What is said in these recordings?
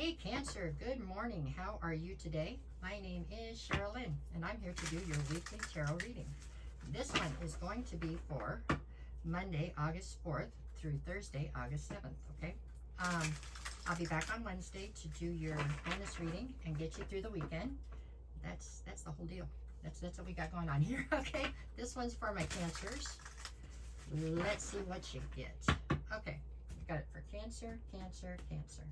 Hey Cancer, good morning. How are you today? My name is Sherilyn and I'm here to do your weekly tarot reading. This one is going to be for Monday, August 4th through Thursday, August 7th, okay? I'll be back on Wednesday to do your bonus reading and get you through the weekend. That's the whole deal. That's what we got going on here, okay? This one's for my Cancers. Let's see what you get. Okay, got it for Cancer, Cancer, Cancer.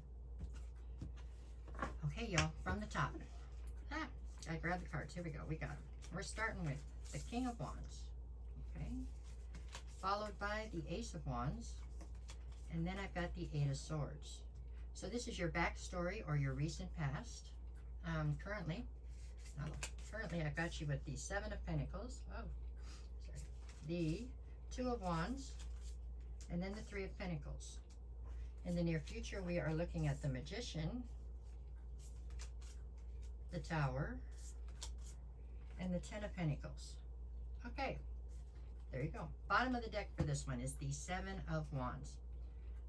Okay, y'all, from the top. I grabbed the cards. Here we go. We got them. We're starting with the King of Wands. Okay. Followed by the Ace of Wands. And then I've got the Eight of Swords. So this is your backstory or your recent past. Currently, I've got you with the Seven of Pentacles. Oh, sorry. The Two of Wands. And then the Three of Pentacles. In the near future, we are looking at the Magician, the Tower, and the Ten of Pentacles. Okay, there you go. Bottom of the deck for this one is the Seven of Wands.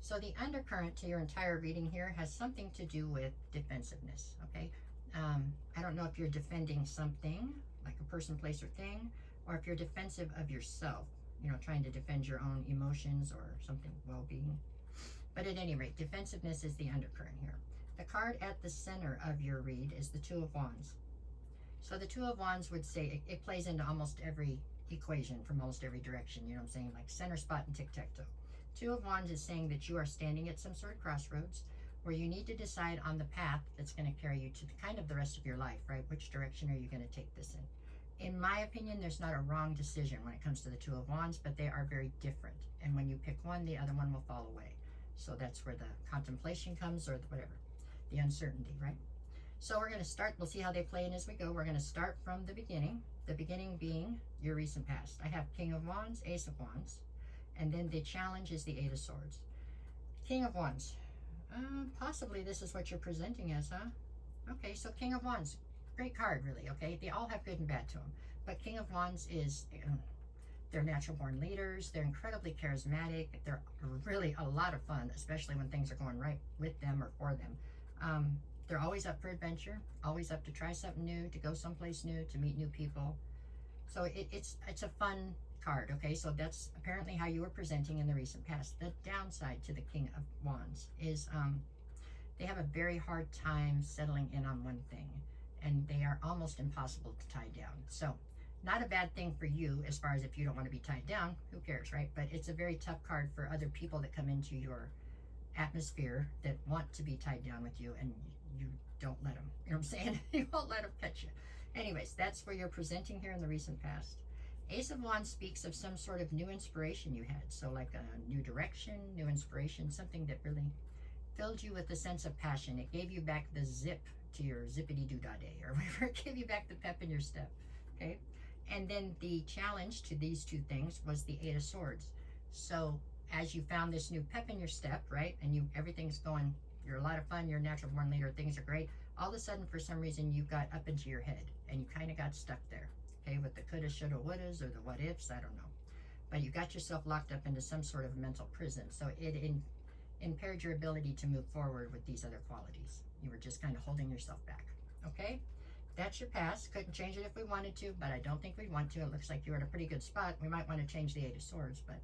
So the undercurrent to your entire reading here has something to do with defensiveness, okay? I don't know if you're defending something, like a person, place, or thing, or if you're defensive of yourself, you know, trying to defend your own emotions or something, well-being. But at any rate, defensiveness is the undercurrent here. The card at the center of your read is the Two of Wands. So the Two of Wands would say it plays into almost every equation from almost every direction, you know what I'm saying, like center spot and tic-tac-toe. Two of Wands is saying that you are standing at some sort of crossroads where you need to decide on the path that's going to carry you to kind of the rest of your life, right? Which direction are you going to take this in? In my opinion, there's not a wrong decision when it comes to the Two of Wands, but they are very different. And when you pick one, the other one will fall away. So that's where the contemplation comes, or whatever, the uncertainty, right? So we're going to start, we'll see how they play in as we go. We're going to start from the beginning being your recent past. I have King of Wands, Ace of Wands, and then the challenge is the Eight of Swords. King of Wands. Possibly this is what you're presenting as, huh? Okay, so King of Wands, great card, really, okay? They all have good and bad to them. But King of Wands is, they're natural born leaders. They're incredibly charismatic. They're really a lot of fun, especially when things are going right with them or for them. They're always up for adventure, always up to try something new, to go someplace new, to meet new people. So it's a fun card, okay? So that's apparently how you were presenting in the recent past. The downside to the King of Wands is they have a very hard time settling in on one thing, and they are almost impossible to tie down. So not a bad thing for you as far as if you don't want to be tied down, who cares, right? But it's a very tough card for other people that come into your atmosphere that want to be tied down with you, and you don't let them, you know what I'm saying? You won't let them catch you. Anyways, that's where you're presenting here in the recent past. Ace of Wands speaks of some sort of new inspiration you had. So like a new direction, new inspiration, something that really filled you with a sense of passion. It gave you back the zip to your zippity-doo-dah day, or whatever. It gave you back the pep in your step, okay? And then the challenge to these two things was the Eight of Swords. So as you found this new pep in your step, right, and everything's going, you're a lot of fun, you're a natural born leader, things are great, all of a sudden for some reason you got up into your head and you kind of got stuck there, okay, with the coulda, shoulda, wouldas, or the what ifs, I don't know. But you got yourself locked up into some sort of mental prison, so it impaired your ability to move forward with these other qualities. You were just kind of holding yourself back, okay? That's your past. Couldn't change it if we wanted to, but I don't think we'd want to. It looks like you're at a pretty good spot. We might want to change the Eight of Swords, but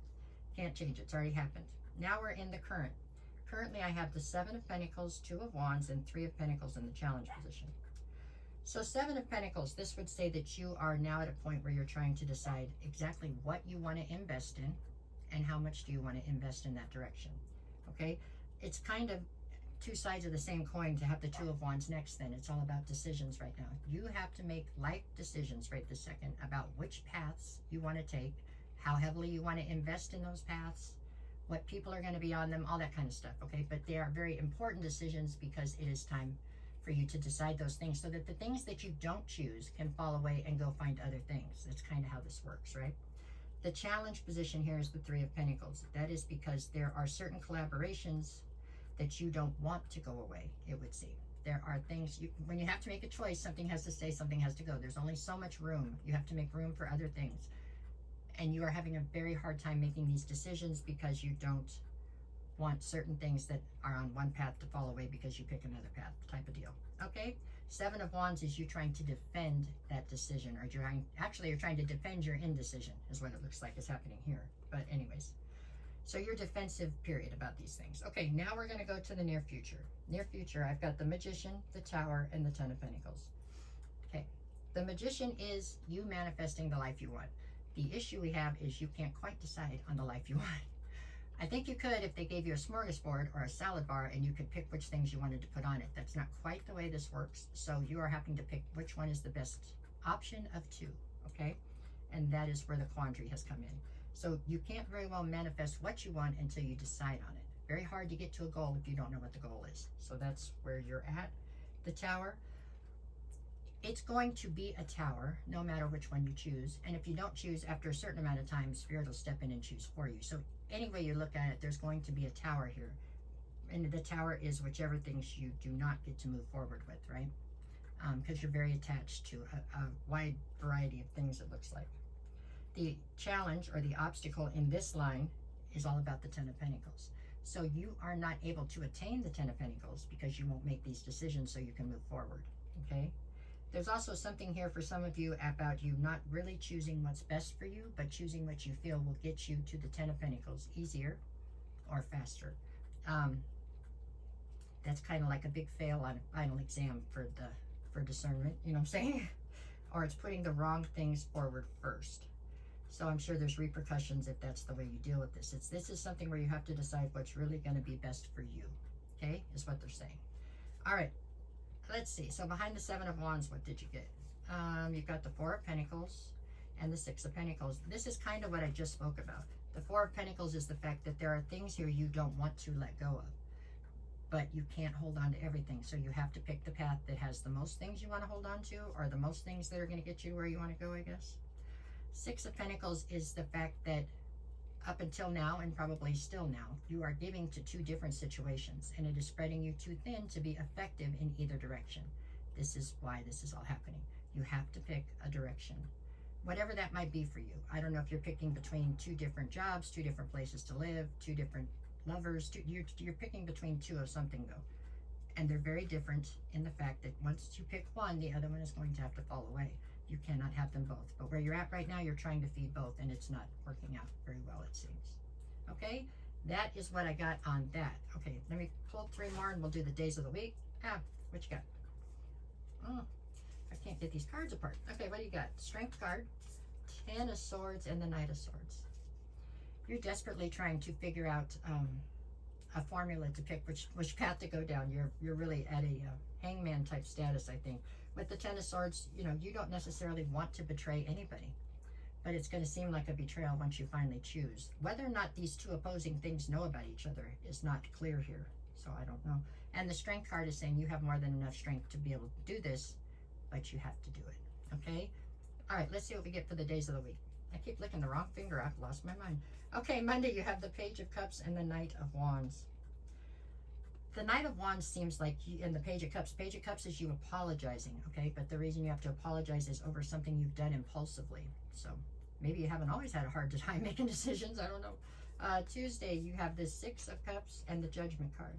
can't change it. It's already happened. Now we're in the current. Currently, I have the Seven of Pentacles, Two of Wands, and Three of Pentacles in the challenge position. So Seven of Pentacles, this would say that you are now at a point where you're trying to decide exactly what you want to invest in and how much do you want to invest in that direction, okay? It's kind of two sides of the same coin to have the Two of Wands next then. It's all about decisions right now. You have to make life decisions right this second about which paths you want to take, how heavily you want to invest in those paths, what people are going to be on them, all that kind of stuff, okay? But they are very important decisions because it is time for you to decide those things so that the things that you don't choose can fall away and go find other things. That's kind of how this works, right? The challenge position here is the Three of Pentacles. That is because there are certain collaborations that you don't want to go away, it would seem. There are things, when you have to make a choice, something has to stay, something has to go. There's only so much room. You have to make room for other things. And you are having a very hard time making these decisions because you don't want certain things that are on one path to fall away because you pick another path type of deal. Okay? Seven of Wands is you trying to defend that decision, or you're trying to defend your indecision is what it looks like is happening here. But anyways, so your defensive period about these things. Okay, now we're going to go to the near future. Near future, I've got the Magician, the Tower, and the Ten of Pentacles. Okay, the Magician is you manifesting the life you want. The issue we have is you can't quite decide on the life you want. I think you could if they gave you a smorgasbord or a salad bar and you could pick which things you wanted to put on it. That's not quite the way this works. So you are having to pick which one is the best option of two, okay? And that is where the quandary has come in. So you can't very well manifest what you want until you decide on it. Very hard to get to a goal if you don't know what the goal is. So that's where you're at. The Tower, it's going to be a tower no matter which one you choose. And if you don't choose, after a certain amount of time, Spirit will step in and choose for you. So any way you look at it, there's going to be a tower here. And the tower is whichever things you do not get to move forward with, right? Because you're very attached to a wide variety of things, it looks like. The challenge or the obstacle in this line is all about the Ten of Pentacles. So you are not able to attain the Ten of Pentacles because you won't make these decisions so you can move forward, okay? There's also something here for some of you about you not really choosing what's best for you, but choosing what you feel will get you to the Ten of Pentacles easier or faster. That's kind of like a big fail on a final exam for discernment, you know what I'm saying? Or it's putting the wrong things forward first. So I'm sure there's repercussions if that's the way you deal with this. This is something where you have to decide what's really going to be best for you, okay, is what they're saying. All right. Let's see. So behind the Seven of Wands, what did you get? You've got the Four of Pentacles and the Six of Pentacles. This is kind of what I just spoke about. The Four of Pentacles is the fact that there are things here you don't want to let go of, but you can't hold on to everything. So you have to pick the path that has the most things you want to hold on to, or the most things that are going to get you where you want to go, I guess. Six of Pentacles is the fact that up until now, and probably still now, you are giving to two different situations, and it is spreading you too thin to be effective in either direction. This is why this is all happening. You have to pick a direction, whatever that might be for you. I don't know if you're picking between two different jobs, two different places to live, two different lovers. You're picking between two of something, though, and they're very different in the fact that once you pick one, the other one is going to have to fall away. You cannot have them both. But where you're at right now, you're trying to feed both, and it's not working out very well, it seems. Okay, that is what I got on that. Okay, let me pull three more, and we'll do the days of the week. What you got? Oh, I can't get these cards apart. Okay, what do you got? Strength card, Ten of Swords, and the Knight of Swords. You're desperately trying to figure out a formula to pick which path to go down. You're really at a hangman type status, I think. With the Ten of Swords, you know, you don't necessarily want to betray anybody, but it's going to seem like a betrayal once you finally choose. Whether or not these two opposing things know about each other is not clear here, so I don't know. And the Strength card is saying you have more than enough strength to be able to do this, but you have to do it, okay? All right, let's see what we get for the days of the week. I keep licking the wrong finger. I've lost my mind. Okay, Monday, you have the Page of Cups and the Knight of Wands. The Knight of Wands seems like, in the Page of Cups is you apologizing, okay? But the reason you have to apologize is over something you've done impulsively. So maybe you haven't always had a hard time making decisions. I don't know. Tuesday, you have the Six of Cups and the Judgment card.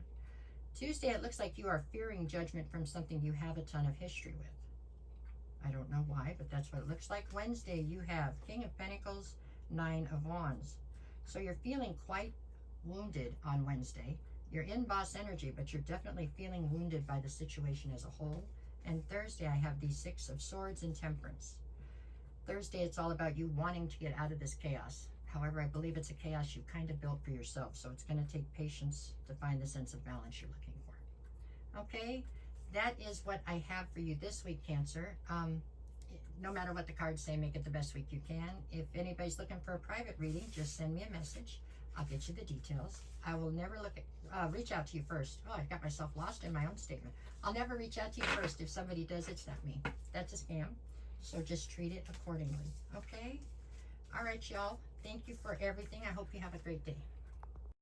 Tuesday, it looks like you are fearing judgment from something you have a ton of history with. I don't know why, but that's what it looks like. Wednesday, you have King of Pentacles, Nine of Wands. So you're feeling quite wounded on Wednesday. You're in boss energy, but you're definitely feeling wounded by the situation as a whole. And Thursday, I have the Six of Swords and Temperance. Thursday, it's all about you wanting to get out of this chaos. However, I believe it's a chaos you kind of built for yourself. So it's going to take patience to find the sense of balance you're looking for. Okay, that is what I have for you this week, Cancer. No matter what the cards say, make it the best week you can. If anybody's looking for a private reading, just send me a message. I'll get you the details. I will never reach out to you first. Oh, I got myself lost in my own statement. I'll never reach out to you first. If somebody does, it's not me. That's a scam. So just treat it accordingly. Okay? All right, y'all. Thank you for everything. I hope you have a great day.